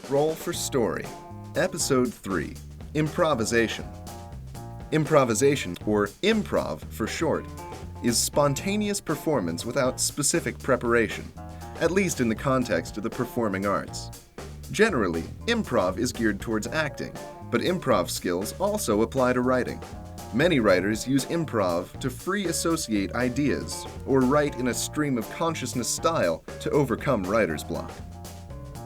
Roll for Story, Episode 3, Improvisation. Improvisation, or improv for short, is spontaneous performance without specific preparation, at least in the context of the performing arts. Generally, improv is geared towards acting, but improv skills also apply to writing. Many writers use improv to free associate ideas or write in a stream of consciousness style to overcome writer's block.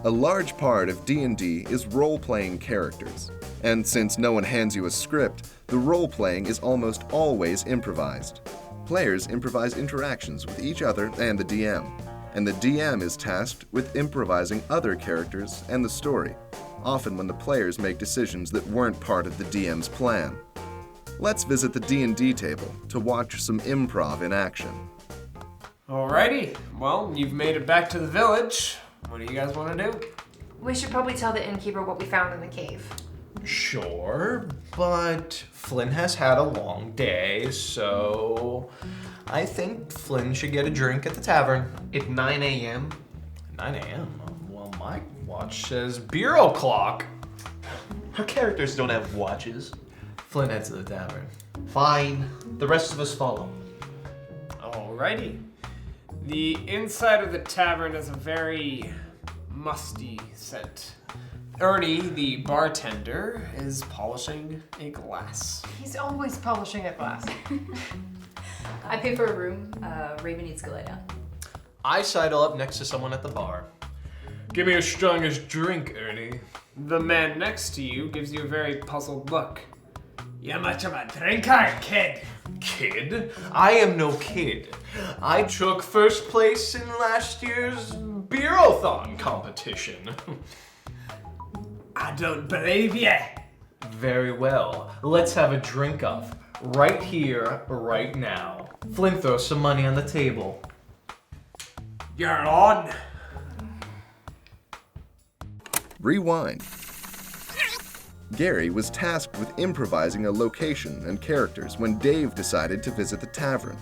A large part of D&D is role-playing characters, and since no one hands you a script, the role-playing is almost always improvised. Players improvise interactions with each other and the DM, and the DM is tasked with improvising other characters and the story, often when the players make decisions that weren't part of the DM's plan. Let's visit the D&D table to watch some improv in action. Alrighty, well, you've made it back to the village. What do you guys want to do? We should probably tell the innkeeper what we found in the cave. Sure, but Flynn has had a long day, so I think Flynn should get a drink at the tavern. At 9 a.m.? 9 a.m.? Well, my watch says beer o'clock. Our characters don't have watches. Flynn heads to the tavern. Fine. The rest of us follow. Alrighty. The inside of the tavern is a very musty scent. Ernie, the bartender, is polishing a glass. He's always polishing a glass. I pay for a room. Raven needs to go lie down. I sidle up next to someone at the bar. Give me your strongest drink, Ernie. The man next to you gives you a very puzzled look. You much of a drinker, kid? Kid? I am no kid. I took first place in last year's beer-o-thon competition. I don't believe you. Very well. Let's have a drink up. Right here, right now. Flynn throws some money on the table. You're on. Rewind. Gary was tasked with improvising a location and characters when Dave decided to visit the tavern.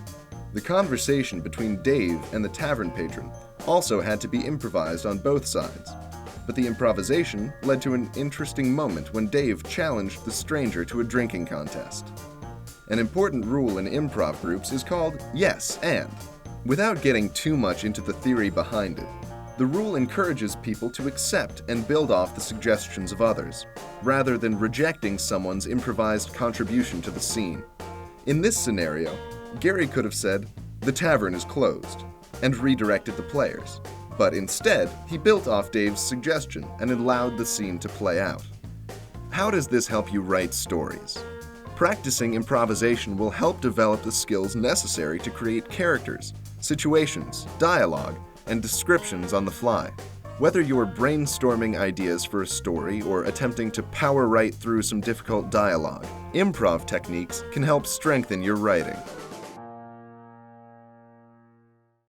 The conversation between Dave and the tavern patron also had to be improvised on both sides. But the improvisation led to an interesting moment when Dave challenged the stranger to a drinking contest. An important rule in improv groups is called yes and. Without getting too much into the theory behind it, the rule encourages people to accept and build off the suggestions of others, rather than rejecting someone's improvised contribution to the scene. In this scenario, Gary could have said, "The tavern is closed," and redirected the players. But instead, he built off Dave's suggestion and allowed the scene to play out. How does this help you write stories? Practicing improvisation will help develop the skills necessary to create characters, situations, dialogue, and descriptions on the fly. Whether you're brainstorming ideas for a story or attempting to power write through some difficult dialogue, improv techniques can help strengthen your writing.